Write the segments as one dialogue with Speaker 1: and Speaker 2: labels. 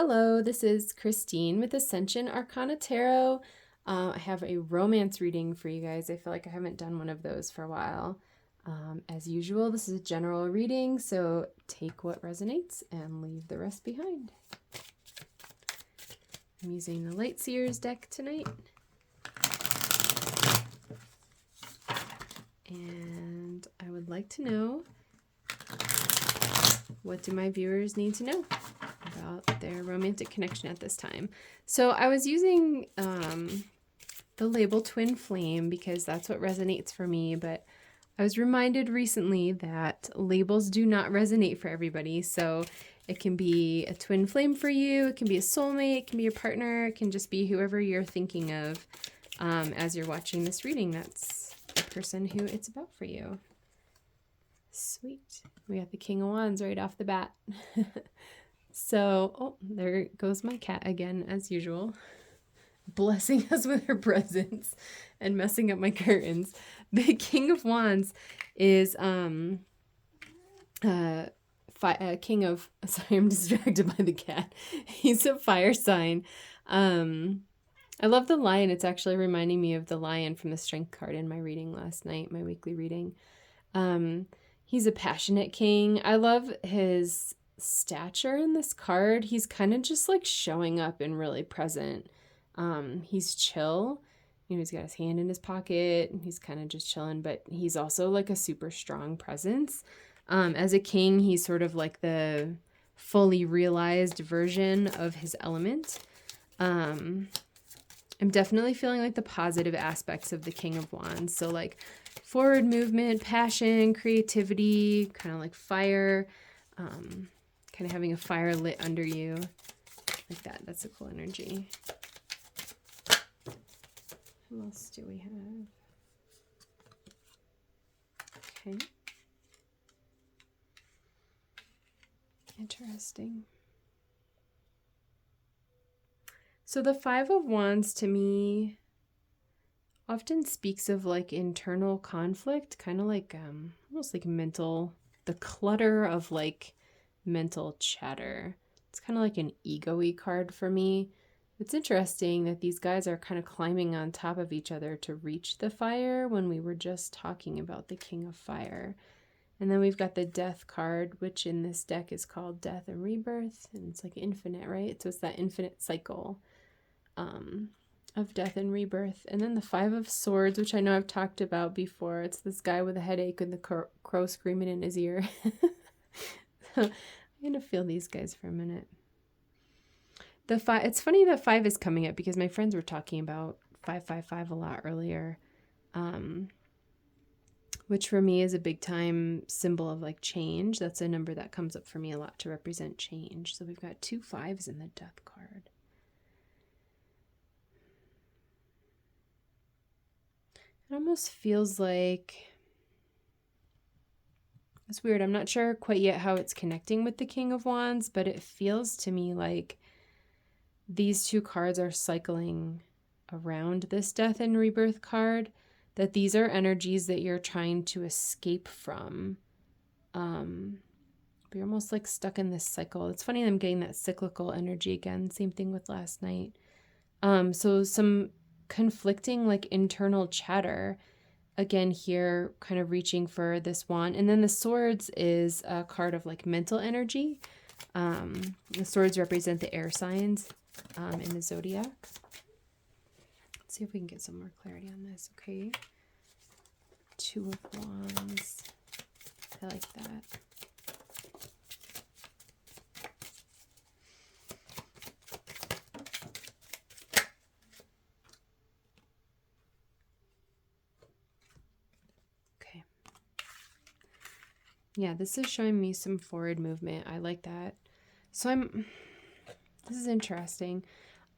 Speaker 1: Hello, this is Christine with Ascension Arcana Tarot. I have a romance reading for you guys. I feel like I haven't done one of those for a while. As usual, this is a general reading, so take what resonates and leave the rest behind. I'm using the Light Seers deck tonight. And I would like to know, what do my viewers need to know about their romantic connection at this time? So I was using the label Twin Flame because that's what resonates for me, but I was reminded recently that labels do not resonate for everybody. So it can be a twin flame for you, it can be a soulmate, it can be your partner, it can just be whoever you're thinking of as you're watching this reading. That's the person who it's about for you. Sweet. We got the King of Wands right off the bat. So, oh, there goes my cat again, as usual, blessing us with her presence and messing up my curtains. The King of Wands is king of, sorry, I'm distracted by the cat. He's a fire sign. I love the lion. It's actually reminding me of the lion from the Strength card in my reading last night, my weekly reading. He's a passionate king. I love his stature in this card. He's kind of just like showing up and really present. He's chill. You know, he's got his hand in his pocket and he's kind of just chilling, but he's also like a super strong presence. As a king, he's sort of like the fully realized version of his element. I'm definitely feeling like the positive aspects of the King of Wands. So like forward movement, passion, creativity, kind of like fire, kind of having a fire lit under you like that. That's a cool energy. Who else do we have? Okay. Interesting. So the Five of Wands to me often speaks of like internal conflict, kind of like almost like the clutter of like mental chatter. It's kind of like an ego-y card for me. It's interesting that these guys are kind of climbing on top of each other to reach the fire when we were just talking about the King of Fire. And then we've got the Death card, which in this deck is called Death and Rebirth, and it's like infinite, right? So it's that infinite cycle of death and rebirth. And then the Five of Swords, which I know I've talked about before. It's this guy with a headache and the crow screaming in his ear. So I'm going to feel these guys for a minute. It's funny that 5 is coming up because my friends were talking about 555 a lot earlier, which for me is a big time symbol of like change. That's a number that comes up for me a lot to represent change. So we've got 2 5s in the Death card. It almost feels like, it's weird. I'm not sure quite yet how it's connecting with the King of Wands, but it feels to me like these 2 cards are cycling around this Death and Rebirth card, that these are energies that you're trying to escape from. But you're almost like stuck in this cycle. It's funny I'm getting that cyclical energy again. Same thing with last night. So some conflicting like internal chatter again here, kind of reaching for this wand. And then the Swords is a card of like mental energy. The Swords represent the air signs in the zodiac. Let's see if we can get some more clarity on this. Okay, 2 of Wands. I like that. Yeah, this is showing me some forward movement. I like that. So this is interesting.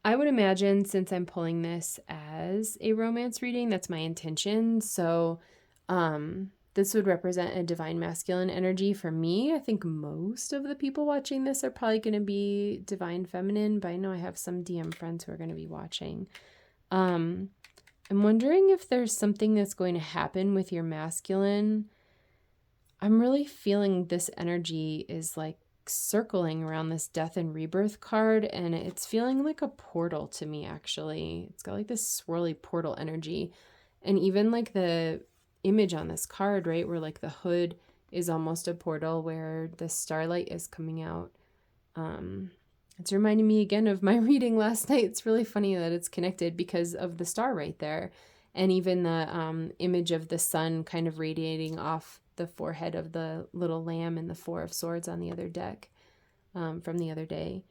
Speaker 1: I would imagine, since I'm pulling this as a romance reading, that's my intention. So this would represent a divine masculine energy for me. I think most of the people watching this are probably going to be divine feminine, but I know I have some DM friends who are going to be watching. I'm wondering if there's something that's going to happen with your masculine. I'm really feeling this energy is like circling around this death and rebirth card, and it's feeling like a portal to me, actually. It's got like this swirly portal energy. And even like the image on this card, right, where like the hood is almost a portal where the starlight is coming out. It's reminding me again of my reading last night. It's really funny that it's connected because of the star right there. And even the image of the sun kind of radiating off the forehead of the little lamb in the Four of Swords on the other deck from the other day.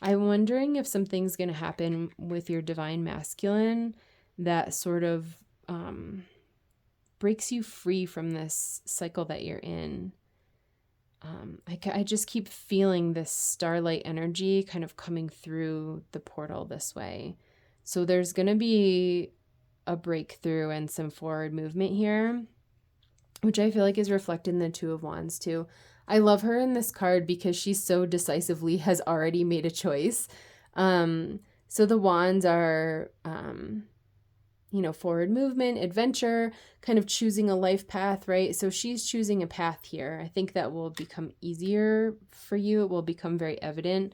Speaker 1: I'm wondering if something's going to happen with your divine masculine that sort of breaks you free from this cycle that you're in. I just keep feeling this starlight energy kind of coming through the portal this way. So there's going to be a breakthrough and some forward movement here, which I feel like is reflected in the Two of Wands too. I love her in this card because she so decisively has already made a choice. So the wands are, forward movement, adventure, kind of choosing a life path, right? So she's choosing a path here. I think that will become easier for you. It will become very evident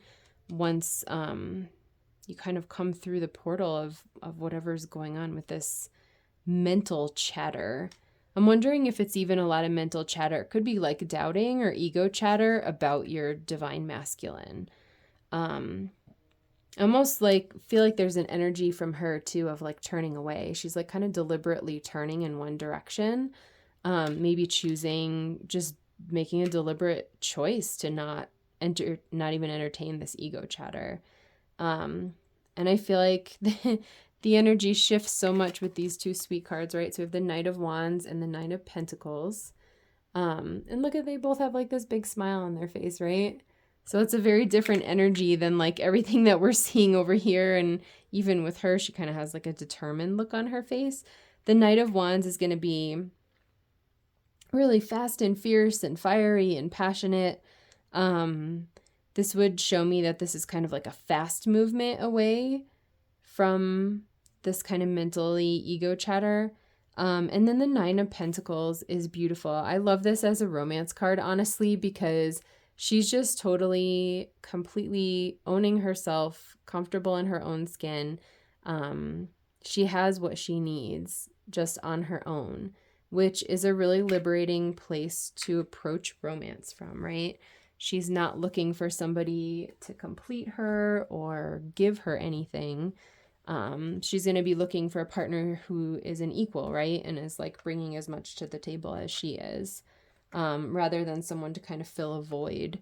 Speaker 1: once you kind of come through the portal of whatever's going on with this mental chatter. I'm wondering if it's even a lot of mental chatter. It could be like doubting or ego chatter about your divine masculine. Almost like feel like there's an energy from her too of like turning away. She's like kind of deliberately turning in one direction. Maybe choosing, just making a deliberate choice to not even entertain this ego chatter. And I feel like the energy shifts so much with these two sweet cards, right? So we have the Knight of Wands and the Knight of Pentacles. And look at, they both have like this big smile on their face, right? So it's a very different energy than like everything that we're seeing over here. And even with her, she kind of has like a determined look on her face. The Knight of Wands is going to be really fast and fierce and fiery and passionate. This would show me that this is kind of like a fast movement away from this kind of mentally ego chatter. And then the Nine of Pentacles is beautiful. I love this as a romance card, honestly, because she's just totally, completely owning herself, comfortable in her own skin. She has what she needs just on her own, which is a really liberating place to approach romance from, right? She's not looking for somebody to complete her or give her anything. She's going to be looking for a partner who is an equal, right? And is like bringing as much to the table as she is, rather than someone to kind of fill a void.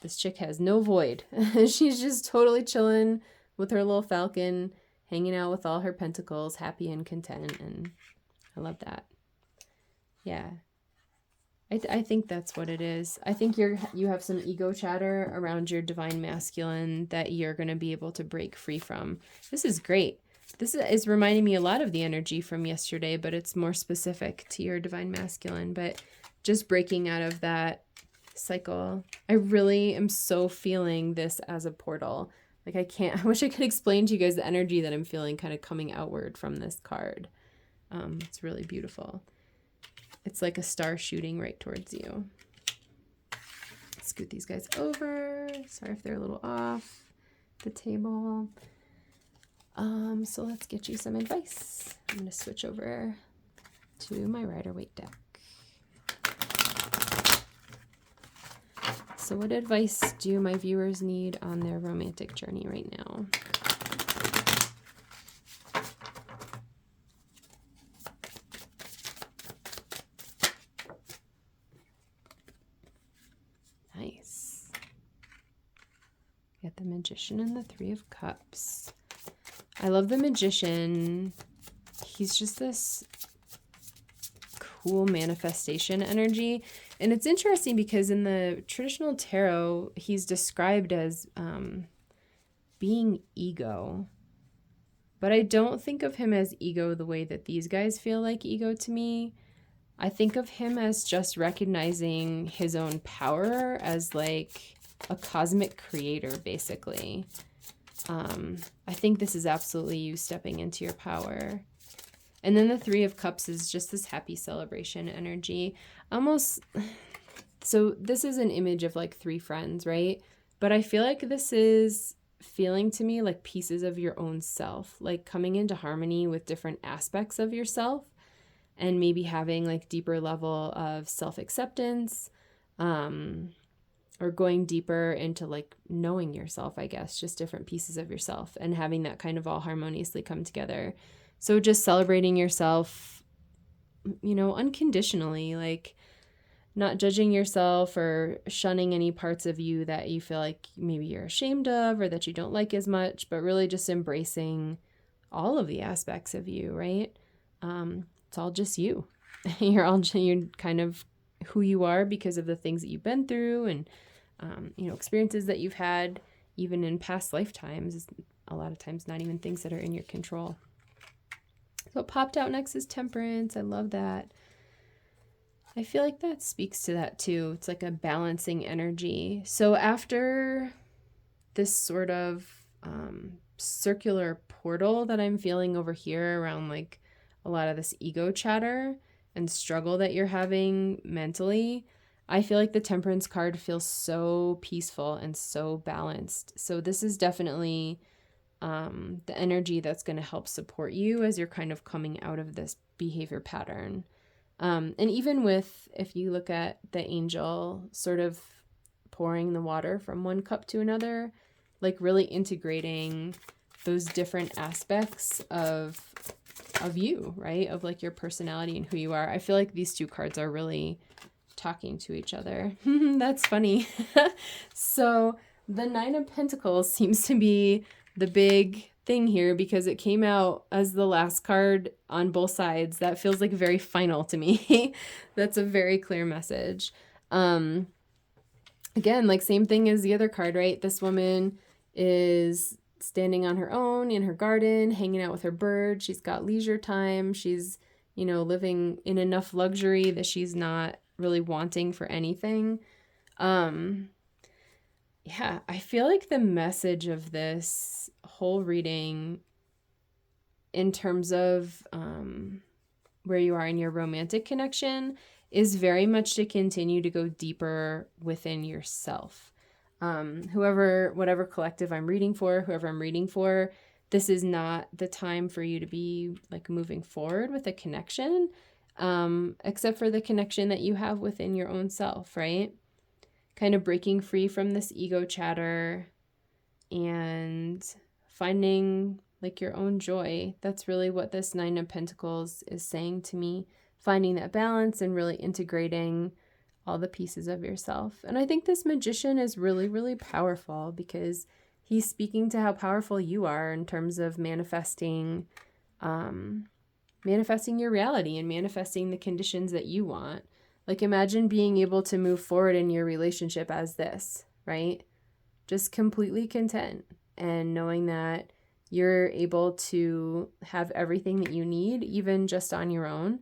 Speaker 1: This chick has no void. She's just totally chilling with her little falcon, hanging out with all her pentacles, happy and content. And I love that. Yeah. I think that's what it is. I think you have some ego chatter around your divine masculine that you're going to be able to break free from. This is great. This is reminding me a lot of the energy from yesterday, but it's more specific to your divine masculine. But just breaking out of that cycle. I really am so feeling this as a portal. Like I wish I could explain to you guys the energy that I'm feeling kind of coming outward from this card. It's really beautiful. It's like a star shooting right towards you. Scoot these guys over. Sorry if they're a little off the table. So let's get you some advice. I'm going to switch over to my Rider-Waite deck. So what advice do my viewers need on their romantic journey right now? Nice. Got the Magician and the Three of Cups. I love the Magician. He's just this cool manifestation energy. And it's interesting because in the traditional tarot, he's described as being ego. But I don't think of him as ego the way that these guys feel like ego to me. I think of him as just recognizing his own power as like a cosmic creator, basically. I think this is absolutely you stepping into your power. And then the Three of Cups is just this happy celebration energy. Almost, So this is an image of like three friends, right? But I feel like this is feeling to me like pieces of your own self, like coming into harmony with different aspects of yourself, and maybe having like deeper level of self-acceptance, or going deeper into like knowing yourself, I guess, just different pieces of yourself and having that kind of all harmoniously come together. So just celebrating yourself, unconditionally, like not judging yourself or shunning any parts of you that you feel like maybe you're ashamed of or that you don't like as much, but really just embracing all of the aspects of you, right? It's all just you. You're kind of who you are because of the things that you've been through and, experiences that you've had, even in past lifetimes, a lot of times not even things that are in your control. So what popped out next is Temperance. I love that. I feel like that speaks to that too. It's like a balancing energy. So after this sort of circular portal that I'm feeling over here around like a lot of this ego chatter and struggle that you're having mentally, I feel like the Temperance card feels so peaceful and so balanced. So this is definitely the energy that's going to help support you as you're kind of coming out of this behavior pattern. And even with, if you look at the angel sort of pouring the water from one cup to another, like really integrating those different aspects of you, right? Of like your personality and who you are. I feel like these two cards are really talking to each other. That's funny. So the Nine of Pentacles seems to be the big thing here because it came out as the last card on both sides. That feels like very final to me. That's a very clear message. Again, like same thing as the other card, right? This woman is standing on her own in her garden, hanging out with her bird. She's got leisure time. She's, living in enough luxury that she's not really wanting for anything. Yeah, I feel like the message of this whole reading in terms of where you are in your romantic connection is very much to continue to go deeper within yourself. Whatever collective I'm reading for, whoever I'm reading for, this is not the time for you to be like moving forward with a connection, except for the connection that you have within your own self, right? Kind of breaking free from this ego chatter and finding like your own joy. That's really what this Nine of Pentacles is saying to me. Finding that balance and really integrating all the pieces of yourself. And I think this Magician is really, really powerful because he's speaking to how powerful you are in terms of manifesting your reality and manifesting the conditions that you want. Like imagine being able to move forward in your relationship as this, right? Just completely content and knowing that you're able to have everything that you need, even just on your own.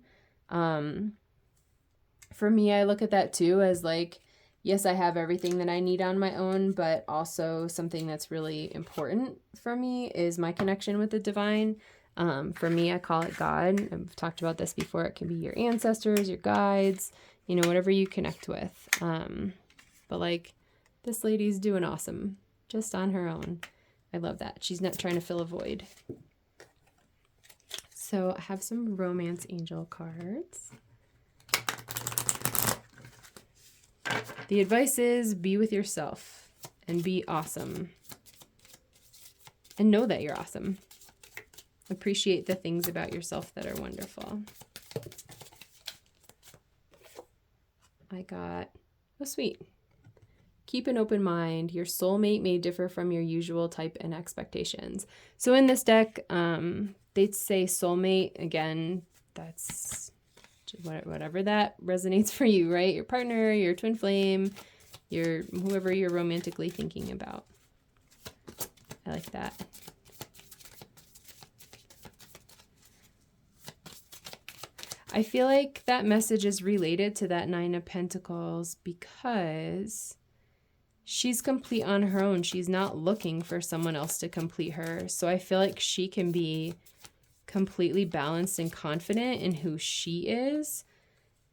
Speaker 1: For me, I look at that too as like, yes, I have everything that I need on my own, but also something that's really important for me is my connection with the divine. For me, I call it God. I've talked about this before. It can be your ancestors, your guides, whatever you connect with. But like this lady's doing awesome just on her own. I love that. She's not trying to fill a void. So I have some romance angel cards. The advice is be with yourself and be awesome. And know that you're awesome. Appreciate the things about yourself that are wonderful. I got, oh sweet. Keep an open mind. Your soulmate may differ from your usual type and expectations. So in this deck, they say soulmate. Again, that's whatever that resonates for you, right? Your partner, your twin flame, whoever you're romantically thinking about. I like that. I feel like that message is related to that Nine of Pentacles because she's complete on her own. She's not looking for someone else to complete her. So I feel like she can be completely balanced and confident in who she is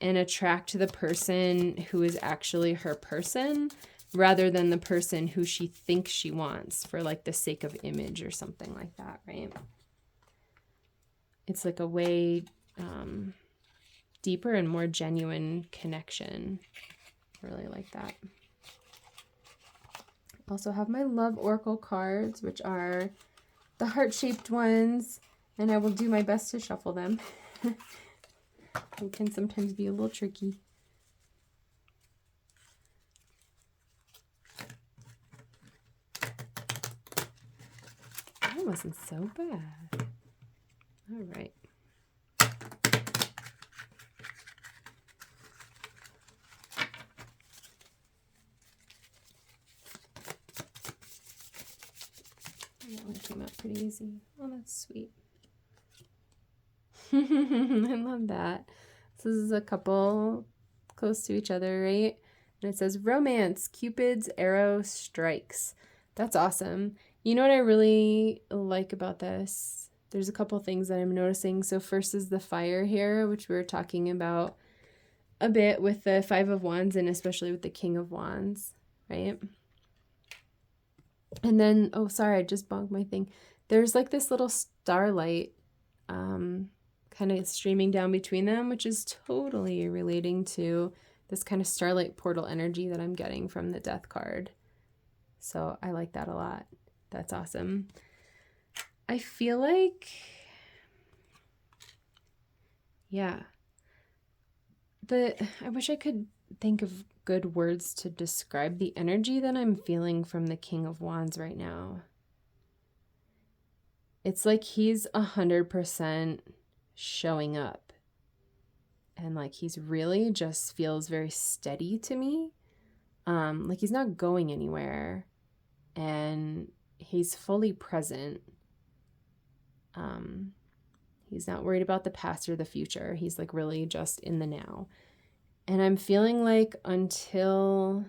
Speaker 1: and attract the person who is actually her person rather than the person who she thinks she wants for like the sake of image or something like that, right? It's like a way deeper and more genuine connection. I really like that. I also have my Love Oracle cards, which are the heart-shaped ones, and I will do my best to shuffle them. It can sometimes be a little tricky. That wasn't so bad. All right. That one came out pretty easy. Oh, that's sweet. I love that. So this is a couple close to each other, right? And it says, romance, Cupid's arrow strikes. That's awesome. You know what I really like about this? There's a couple things that I'm noticing. So first is the fire here, which we were talking about a bit with the Five of Wands and especially with the King of Wands, right? And then, oh, sorry, I just bonked my thing. There's like this little starlight kind of streaming down between them, which is totally relating to this kind of starlight portal energy that I'm getting from the Death card. So I like that a lot. That's awesome. I feel like, yeah, I wish I could think of good words to describe the energy that I'm feeling from the King of Wands right now. It's like he's 100% showing up. And like he's really just feels very steady to me. Like he's not going anywhere. And he's fully present. He's not worried about the past or the future. He's like really just in the now. And I'm feeling like until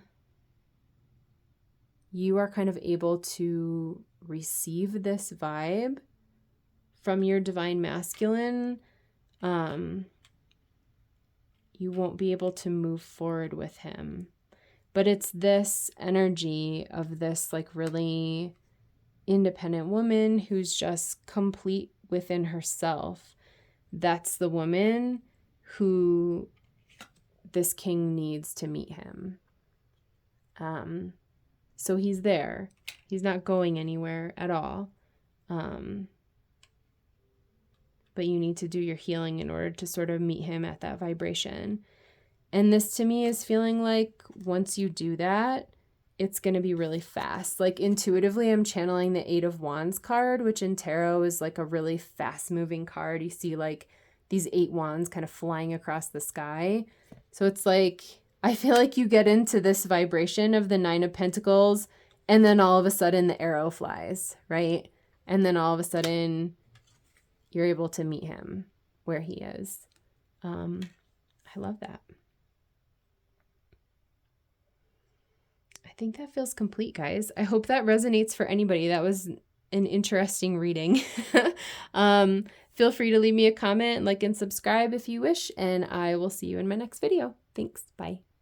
Speaker 1: you are kind of able to receive this vibe from your divine masculine, you won't be able to move forward with him. But it's this energy of this like really independent woman who's just complete within herself. That's the woman who this king needs to meet him. So he's there. He's not going anywhere at all. But you need to do your healing in order to sort of meet him at that vibration. And this to me is feeling like once you do that, it's going to be really fast. Like intuitively, I'm channeling the Eight of Wands card, which in tarot is like a really fast moving card. You see like these 8 wands kind of flying across the sky. So it's like, I feel like you get into this vibration of the 9 of Pentacles and then all of a sudden the arrow flies, right? And then all of a sudden you're able to meet him where he is. I love that. I think that feels complete, guys. I hope that resonates for anybody. That was an interesting reading. Feel free to leave me a comment, like, and subscribe if you wish, and I will see you in my next video. Thanks. Bye.